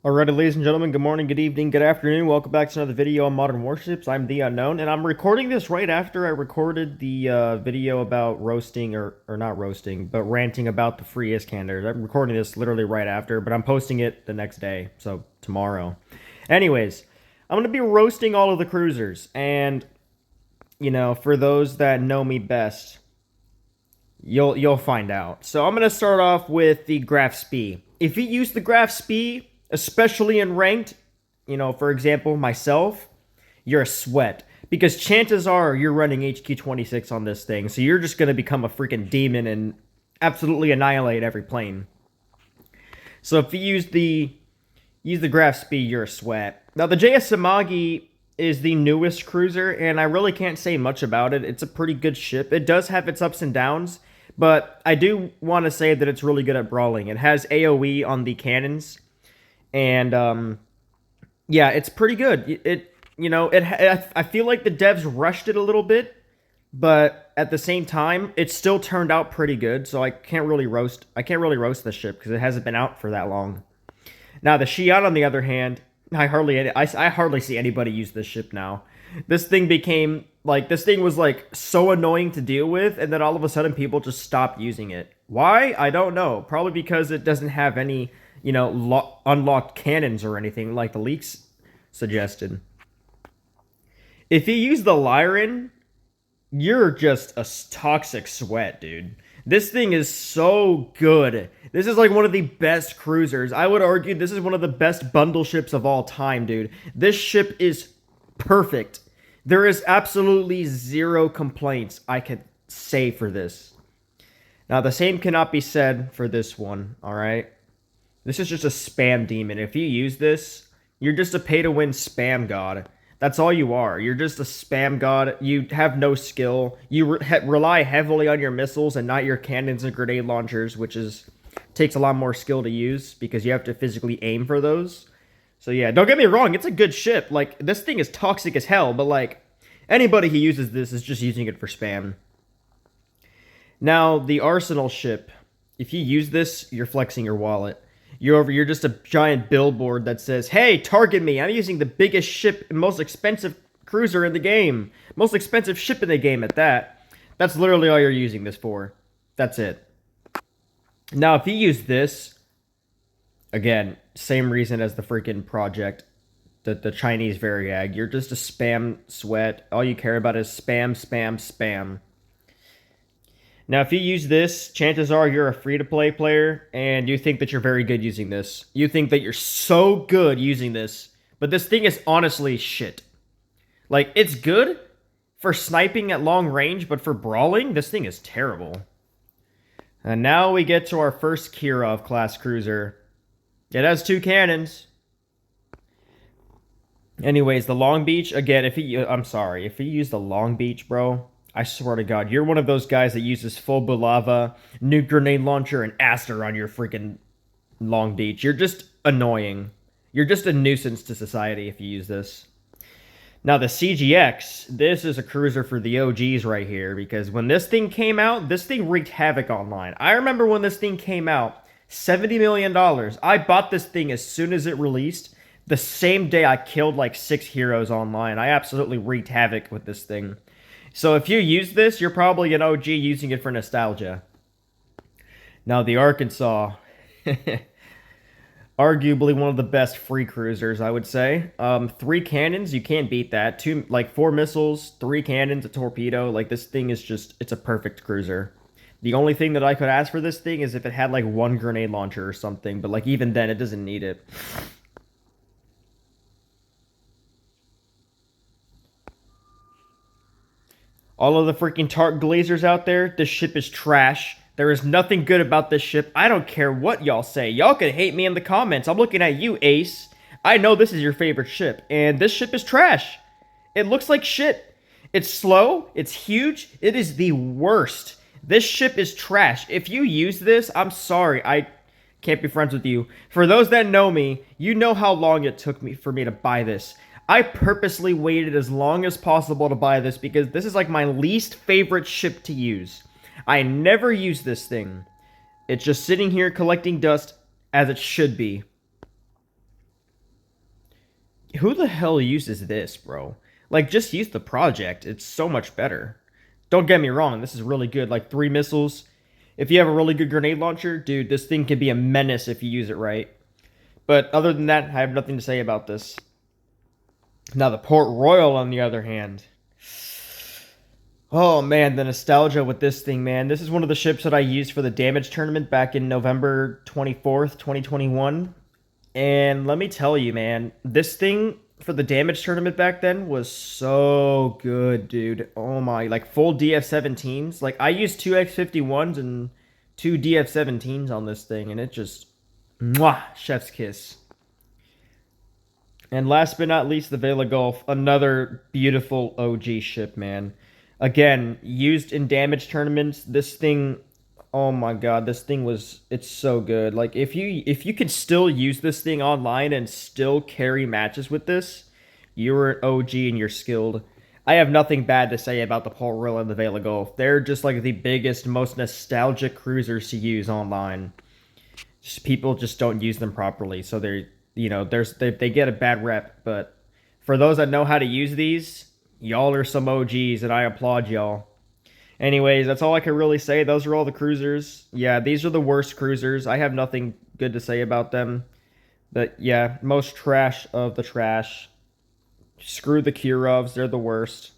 Alrighty, ladies and gentlemen, good morning, good evening, good afternoon. Welcome back to another video on Modern Warships. I'm The Unknown, and I'm recording this right after I recorded the video about roasting, or not roasting, but ranting about the free Iskanders. I'm recording this literally right after, but I'm posting it the next day, so tomorrow. Anyways, I'm going to be roasting all of the cruisers, and, for those that know me best, you'll find out. So I'm going to start off with the Graf Spee. If you use the Graf Spee, especially in ranked, for example, myself, you're a sweat. Because chances are you're running HQ26 on this thing, so you're just going to become a freaking demon and absolutely annihilate every plane. So if you use the Graf Spee, you're a sweat. Now the JS Amagi is the newest cruiser, and I really can't say much about it. It's a pretty good ship. It does have its ups and downs, but I do want to say that it's really good at brawling. It has AoE on the cannons, and yeah, it's pretty good. I feel like the devs rushed it a little bit, but at the same time, it still turned out pretty good. So I can't really roast the ship because it hasn't been out for that long. Now the Xi'an, on the other hand, I hardly see anybody use this ship now. This thing was like so annoying to deal with, and then all of a sudden people just stopped using it. Why? I don't know. Probably because it doesn't have any unlocked cannons or anything like the leaks suggested. If you use the Liren, you're just a toxic sweat, dude. This thing is so good. This is like one of the best cruisers. I would argue this is one of the best bundle ships of all time, dude. This ship is perfect. There is absolutely zero complaints I could say for this. Now, the same cannot be said for this one, alright? This is just a spam demon. If you use this, you're just a pay-to-win spam god. That's all you are. You're just a spam god. You have no skill. You rely heavily on your missiles and not your cannons and grenade launchers, which takes a lot more skill to use because you have to physically aim for those. So yeah, don't get me wrong. It's a good ship. Like, this thing is toxic as hell, but like, anybody who uses this is just using it for spam. Now, the Arsenal ship. If you use this, you're flexing your wallet. You're just a giant billboard that says, "Hey, target me. I'm using the biggest ship and most expensive cruiser in the game. Most expensive ship in the game at that." That's literally all you're using this for. That's it. Now, if you use this, again, same reason as the freaking project, the Chinese Variag. You're just a spam sweat. All you care about is spam, spam, spam. Now, if you use this, chances are you're a free-to-play player, and you think that you're very good using this. You think that you're so good using this, but this thing is honestly shit. Like, it's good for sniping at long range, but for brawling, this thing is terrible. And now we get to our first Kirov class cruiser. It has 2 cannons. Anyways, the Long Beach, again, if you use the Long Beach, bro, I swear to God, you're one of those guys that uses full Bulava, nuke grenade launcher, and Aster on your freaking Long Beach. You're just annoying. You're just a nuisance to society if you use this. Now, the CGX, this is a cruiser for the OGs right here, because when this thing came out, this thing wreaked havoc online. I remember when this thing came out, $70 million. I bought this thing as soon as it released. The same day I killed like 6 heroes online. I absolutely wreaked havoc with this thing. So if you use this, you're probably an OG using it for nostalgia. Now the Arkansas, arguably one of the best free cruisers, I would say. 3 cannons, you can't beat that. 4 missiles, 3 cannons, a torpedo. Like, this thing is just, it's a perfect cruiser. The only thing that I could ask for this thing is if it had like 1 grenade launcher or something, but like even then it doesn't need it. All of the freaking Tart Glazers out there, this ship is trash. There is nothing good about this ship. I don't care what y'all say. Y'all can hate me in the comments. I'm looking at you, Ace. I know this is your favorite ship, and this ship is trash. It looks like shit. It's slow. It's huge. It is the worst. This ship is trash. If you use this, I'm sorry. I can't be friends with you. For those that know me, you know how long it took me for me to buy this. I purposely waited as long as possible to buy this because this is like my least favorite ship to use. I never use this thing. It's just sitting here collecting dust as it should be. Who the hell uses this, bro? Like, just use the project. It's so much better. Don't get me wrong, this is really good. Like, 3 missiles. If you have a really good grenade launcher, dude, this thing can be a menace if you use it right. But other than that, I have nothing to say about this. Now, the Port Royal, on the other hand. Oh man, the nostalgia with this thing, man. This is one of the ships that I used for the damage tournament back in November 24th, 2021. And let me tell you, man, this thing for the damage tournament back then was so good, dude. Oh my, like full DF-17s. Like I used two X-51s and two DF-17s on this thing, and it just, mwah, chef's kiss. And last but not least, the Vela Gulf, another beautiful OG ship, man. Again, used in damage tournaments. This thing, oh my god, this thing was, it's so good. Like if you could still use this thing online and still carry matches with this, you're an OG and you're skilled. I have nothing bad to say about the Port Royal and the Vela Gulf. They're just like the biggest, most nostalgic cruisers to use online. Just, people just don't use them properly, so they're, they get a bad rep. But for those that know how to use these, y'all are some OGs, and I applaud y'all. Anyways, that's all I can really say. Those are all the cruisers. Yeah, these are the worst cruisers. I have nothing good to say about them. But yeah, most trash of the trash. Screw the Kirovs. They're the worst.